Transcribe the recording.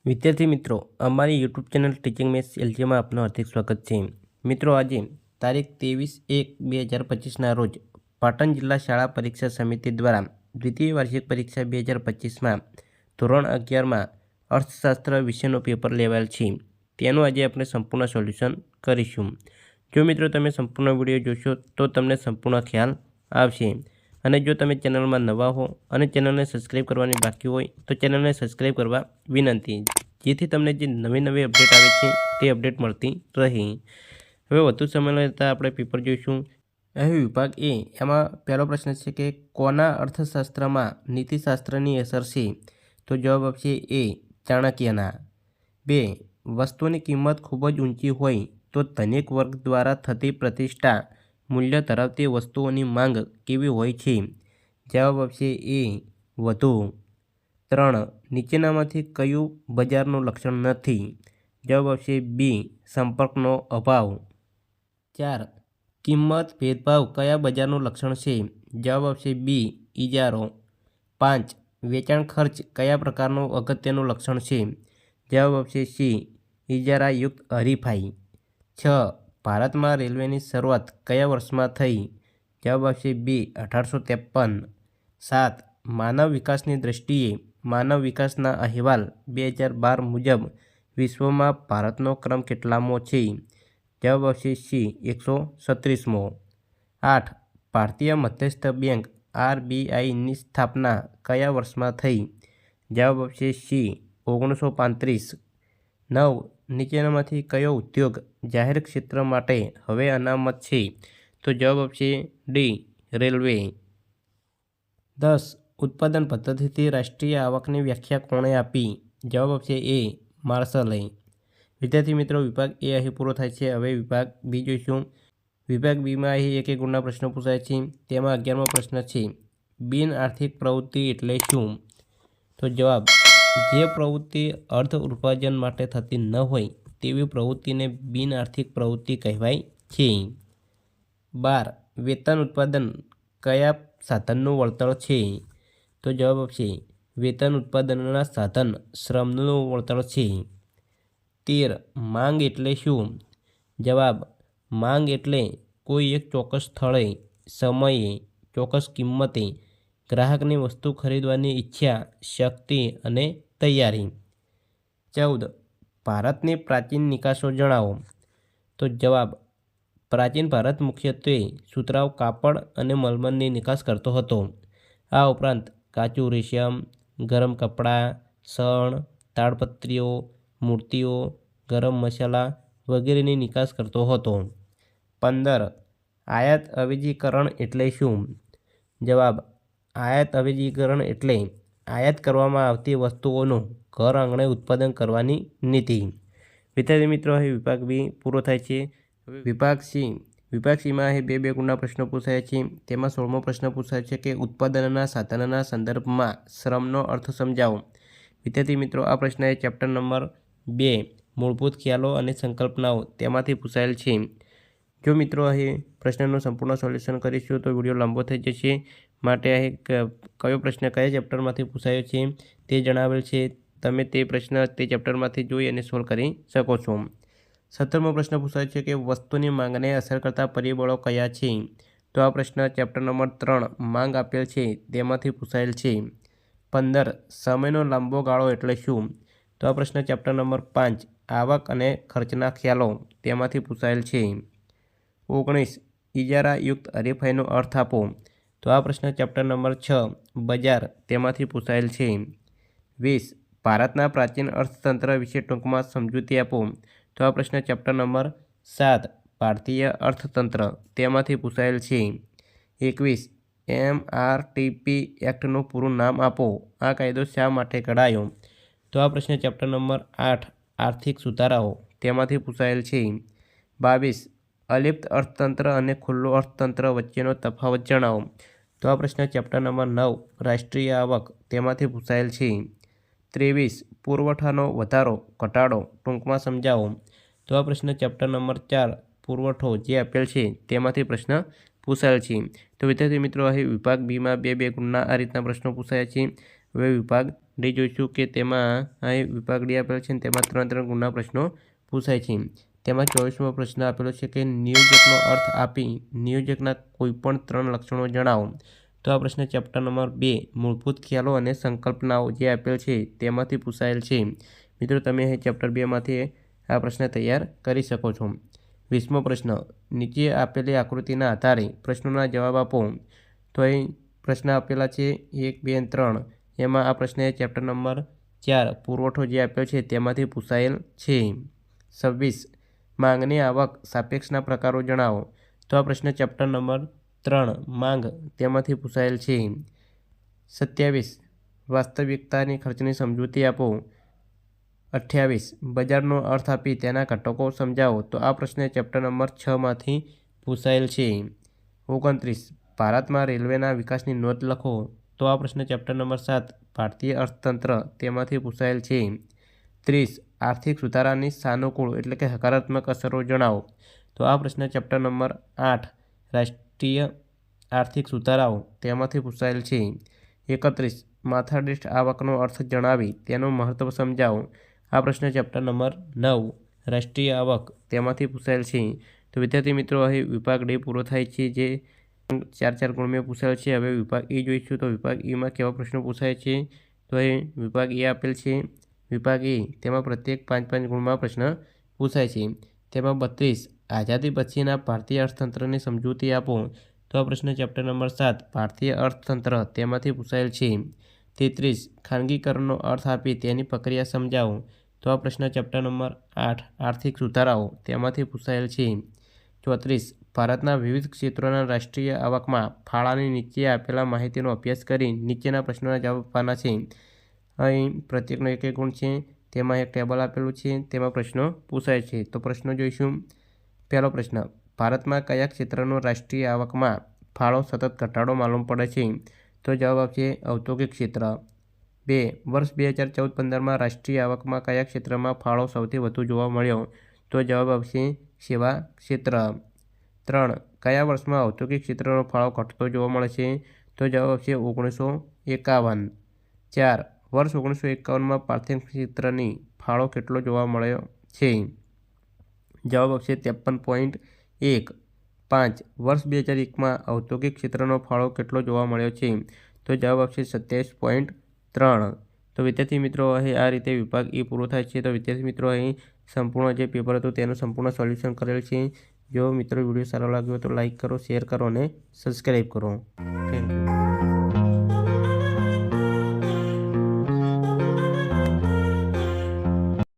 વિદ્યાર્થી મિત્રો, અમારી યુટ્યુબ ચેનલ ટીચિંગ મેથ્સ એલજીમાં આપનું હાર્દિક સ્વાગત છે. મિત્રો, આજે તારીખ 23/1/2025ના રોજ પાટણ જિલ્લા શાળા પરીક્ષા સમિતિ દ્વારા દ્વિતીય વાર્ષિક પરીક્ષા 2025માં ધોરણ 11માં અર્થશાસ્ત્ર વિષયનું પેપર લેવાયેલ છે. તેનું આજે આપણે સંપૂર્ણ સોલ્યુશન કરીશું. જો મિત્રો તમે સંપૂર્ણ વિડીયો જોશો તો તમને સંપૂર્ણ ખ્યાલ આવશે. અને જો તમે ચેનલમાં નવા હો અને ચેનલને સબસ્ક્રાઈબ કરવાની બાકી હોય તો ચેનલને સબસ્ક્રાઈબ કરવા વિનંતી, જેથી તમને જે નવી અપડેટ આવે છે તે અપડેટ મળતી રહે. હવે વધુ સમય લેતા આપણે પેપર જોઈશું. અહીં વિભાગ એ એમાં પહેલો પ્રશ્ન છે કે કોના અર્થશાસ્ત્રમાં નીતિશાસ્ત્રની અસર છે? તો જવાબ આપશે એ, ચાણક્યના. 2. વસ્તુની કિંમત ખૂબ જ ઊંચી હોય તો ધનિક વર્ગ દ્વારા થતી પ્રતિષ્ઠા મૂલ્ય ધરાવતી વસ્તુઓની માંગ કેવી હોય છે? જવાબ આપશે એ, વધુ. 3. નીચેનામાંથી કયું બજારનું લક્ષણ નથી? જવાબ આપશે બી, સંપર્કનો અભાવ. 4. કિંમત ભેદભાવ કયા બજારનું લક્ષણ છે? જવાબ આપશે બી, ઇજારો. 5. વેચાણ ખર્ચ કયા પ્રકારનું અગત્યનું લક્ષણ છે? જવાબ આપશે સી, ઇજારાયુક્ત હરીફાઈ. 6. ભારતમાં રેલવેની શરૂઆત કયા વર્ષમાં થઈ? જવાબ આપશે બી, 1853. 7. માનવ વિકાસની દ્રષ્ટિએ માનવ વિકાસના અહેવાલ 2012 મુજબ વિશ્વમાં ભારતનો ક્રમ કેટલામો છે? જવાબ આવશે સી, 136મો. 8. ભારતીય મધ્યસ્થ બેંક RBIની સ્થાપના કયા વર્ષમાં થઈ? જવાબ આપશે સી, 1935. 9. નીચેનામાંથી કયો ઉદ્યોગ જાહેર ક્ષેત્ર માટે હવે અનામત છે? તો જવાબ આપશે ડી, રેલવે. 10. ઉત્પાદન પદ્ધતિથી રાષ્ટ્રીય આવકની વ્યાખ્યા કોણે આપી? જવાબ આપશે એ, માર્શલે. વિદ્યાર્થી મિત્રો, વિભાગ એ અહીં પૂરો થાય છે. હવે વિભાગ બી જોઈશું. વિભાગ બીમાં અહીં એક ગુણના પ્રશ્નો પૂછાય છે. તેમાં 11મો પ્રશ્ન છે, બિન આર્થિક પ્રવૃત્તિ એટલે શું? તો જવાબ, જે પ્રવૃત્તિ અર્થ ઉપાર્જન માટે થતી ન હોય તેવી પ્રવૃત્તિને બિન આર્થિક પ્રવૃત્તિ કહેવાય છે. 12. વેતન ઉત્પાદન કયા સાધનનું વળતર છે? તો જવાબ આપશે વેતન ઉત્પાદનના સાધન શ્રમનું વળતર છે. 13. માંગ એટલે શું? જવાબ, માંગ એટલે કોઈ એક ચોક્કસ સ્થળે, સમયે, ચોક્કસ કિંમતે ગ્રાહકની વસ્તુ ખરીદવાની ઈચ્છા, શક્તિ અને તૈયારી. 14. ભારતની પ્રાચીન નિકાસો જણાવો. તો જવાબ, પ્રાચીન ભારત મુખ્યત્વે સુતરાઉ કાપડ અને મલમલની નિકાસ કરતો હતો. આ ઉપરાંત કાચું રેશમ, ગરમ કપડાં, શણ, તાડપત્રીઓ, મૂર્તિઓ, ગરમ મસાલા વગેરેની નિકાસ કરતો હતો. 15. આયાત અવેજીકરણ એટલે શું? જવાબ, આયાત અવેજીકરણ એટલે આયાત કરવામાં આવતી વસ્તુઓનું ઘર આંગણે ઉત્પાદન કરવાની નીતિ. વિદ્યાર્થી મિત્રો, અહીં વિભાગ બી પૂરો થાય છે. વિભાગ સીમાં અહીં બે ગુણના પ્રશ્નો પૂછાયા છે. તેમાં 16મો પ્રશ્ન પૂછાય છે કે ઉત્પાદનના સાધનના સંદર્ભમાં શ્રમનો અર્થ સમજાવો. વિદ્યાર્થી મિત્રો, આ પ્રશ્ન એ ચેપ્ટર નંબર 2 મૂળભૂત ખ્યાલો અને સંકલ્પનાઓ તેમાંથી પૂછાયેલ છે. જો મિત્રો અહીં પ્રશ્નનું સંપૂર્ણ સોલ્યુશન કરીશું તો વિડીયો લાંબો થઈ જશે, માટે અહીં કયો પ્રશ્ન કયા ચેપ્ટરમાંથી પૂછાયો છે તે જણાવેલ છે. તમે તે પ્રશ્ન તે ચેપ્ટરમાંથી જોઈ અને સોલ્વ કરી શકો છો. 17મો પ્રશ્ન પૂછાય છે કે વસ્તુની માંગને અસર કરતા પરિબળો કયા છે? તો આ પ્રશ્ન ચેપ્ટર નંબર 3 માંગ આપેલ છે તેમાંથી પૂછાયેલ છે. 15. સમયનો લાંબો ગાળો એટલે શું? તો આ પ્રશ્ન ચેપ્ટર નંબર 5 આવક અને ખર્ચના ખ્યાલો તેમાંથી પૂછાયેલ છે. 19. ઇજારાયુક્ત હરીફાઈનો અર્થ આપો. તો આ પ્રશ્ન ચેપ્ટર નંબર 6 બજાર તેમાંથી પૂછાયેલ છે. 20. ભારતના પ્રાચીન અર્થતંત્ર વિશે ટૂંકમાં સમજૂતી આપો. તો આ પ્રશ્ન ચેપ્ટર નંબર 7 ભારતીય અર્થતંત્ર તેમાંથી પૂછાયેલ છે. 21. MRTP એક્ટનું પૂરું નામ આપો. આ કાયદો શા માટે ઘડાયો? તો આ પ્રશ્ન ચેપ્ટર નંબર 8 આર્થિક સુધારાઓ તેમાંથી પૂછાયેલ છે. 22. અલિપ્ત અર્થતંત્ર અને ખુલ્લું અર્થતંત્ર વચ્ચેનો તફાવત જણાવો. તો આ પ્રશ્ન ચેપ્ટર નંબર 9 રાષ્ટ્રીય આવક તેમાંથી પૂછાયેલ છે. 23. પુરવઠાનો વધારો ઘટાડો ટૂંકમાં સમજાવો. તો આ પ્રશ્ન ચેપ્ટર નંબર 4 પુરવઠો જે આપેલ છે તેમાંથી પ્રશ્ન પૂછાયેલ છે. તો વિદ્યાર્થી મિત્રો, અહીં વિભાગ બીમાં બે ગુણના આ રીતના પ્રશ્નો પૂછાયા છે. હવે વિભાગ ડી જોઈશું કે તેમાં અહીં વિભાગ ડી આપેલો છે, તેમાં 3 ગુણના પ્રશ્નો પૂછાય છે. તેમાં 24મો પ્રશ્ન આપેલો છે કે નિયોજકનો અર્થ આપી નિયોજકના કોઈપણ 3 લક્ષણો જણાવો. તો આ પ્રશ્ન ચેપ્ટર નંબર 2 મૂળભૂત ખ્યાલો અને સંકલ્પનાઓ જે આપેલ છે તેમાંથી પૂછાયેલ છે. મિત્રો, તમે અહીં ચેપ્ટર 2માંથી આ પ્રશ્ન તૈયાર કરી શકો છો. 20મો પ્રશ્ન, નીચે આપેલી આકૃતિના આધારે પ્રશ્નોના જવાબ આપો. તો અહીં પ્રશ્ન આપેલા છે 1, 2 અને 3. એમાં આ પ્રશ્ન ચેપ્ટર નંબર 4 પુરવઠો જે આપ્યો છે તેમાંથી પૂછાયેલ છે. 26, માંગની આવક સાપેક્ષના પ્રકારો જણાવો. તો આ પ્રશ્ન ચેપ્ટર નંબર 3 માંગ તેમાંથી પૂછાયેલ છે. 27, વાસ્તવિકતાની ખર્ચની સમજૂતી આપો. 28, બજારનો અર્થ આપી તેના ઘટકો સમજાવો. તો આ પ્રશ્ન ચેપ્ટર નંબર 6માંથી પૂછાયેલ છે. 29, ભારતમાં રેલવેના વિકાસની નોંધ લખો. તો આ પ્રશ્ન ચેપ્ટર નંબર 7 ભારતીય અર્થતંત્ર તેમાંથી પૂછાયેલ છે. 30, આર્થિક સુધારાની સાનુકૂળ એટલે કે હકારાત્મક અસરો જણાવો. તો આ પ્રશ્ન ચેપ્ટર નંબર 8 રાષ્ટ્રીય આર્થિક સુધારાઓ તેમાંથી પૂછાયેલ છે. 31, માથાદીઠ આવકનો અર્થ જણાવી તેનું મહત્વ સમજાવો. આ પ્રશ્ન ચેપ્ટર નંબર 9 રાષ્ટ્રીય આવક તેમાંથી પૂછાયેલ છે. તો વિદ્યાર્થી મિત્રો, અહીં વિભાગ ડી પૂરો થાય છે, જે 4 ગુણમાં પૂછાયેલ છે. હવે વિભાગ ઈ જોઈશું. તો વિભાગ ઈમાં કેવા પ્રશ્નો પૂછાય છે. તો અહીં વિભાગ એ આપેલ છે. વિભાગ એ તેમાં પ્રત્યેક 5 ગુણમાં પ્રશ્ન પૂછાય છે. તેમાં 32, આઝાદી પછીના ભારતીય અર્થતંત્રની સમજૂતી આપો. તો આ પ્રશ્ન ચેપ્ટર નંબર 7 ભારતીય અર્થતંત્ર તેમાંથી પૂછાયેલ છે. 33, ખાનગીકરણનો અર્થ આપી તેની પ્રક્રિયા સમજાવો. તો આ પ્રશ્ન ચેપ્ટર નંબર 8 આર્થિક સુધારાઓ તેમાંથી પૂછાયેલ છે. 34, ભારતના વિવિધ ક્ષેત્રોના રાષ્ટ્રીય આવકમાં ફાળાની નીચે આપેલા માહિતીનો અભ્યાસ કરી નીચેના પ્રશ્નોના જવાબ આપવાના છે. અહીં પ્રત્યેકનો 1 ગુણ છે. તેમાં એક ટેબલ આપેલું છે, તેમાં પ્રશ્નો પૂછાય છે. તો પ્રશ્નો જોઈશું. પહેલો પ્રશ્ન, ભારતમાં કયા ક્ષેત્રનો રાષ્ટ્રીય આવકમાં ફાળો સતત ઘટાડો માલુમ પડે છે. તો જવાબ આપશે ઔદ્યોગિક ક્ષેત્ર. 2, વર્ષ 2014-15માં રાષ્ટ્રીય આવકમાં કયા ક્ષેત્રમાં ફાળો સૌથી વધુ જોવા મળ્યો. તો જવાબ આપશે સેવા ક્ષેત્ર. 3, કયા વર્ષમાં ઔદ્યોગિક ક્ષેત્રનો ફાળો ઘટતો જોવા મળે છે. તો જવાબ આપશે 1951. 4, વર્ષ 1951માં પ્રાથમિક ક્ષેત્રની ફાળો કેટલો જોવા મળ્યો છે. જવાબ આપશે 53.1. 5, વર્ષ 2001માં ઔદ્યોગિક ક્ષેત્રનો ફાળો કેટલો જોવા મળ્યો છે. તો જવાબ આપશે 27.3. તો વિદ્યાર્થી મિત્રો, અહીં આ રીતે વિભાગ એ પૂરો થાય છે. તો વિદ્યાર્થી મિત્રો, અહીં સંપૂર્ણ જે પેપર હતું તેનું સંપૂર્ણ સોલ્યુશન કરેલ છે. જો મિત્રો વિડીયો સારો લાગ્યો તો લાઇક કરો, શેર કરો અને સબસ્ક્રાઈબ કરો. Thank you.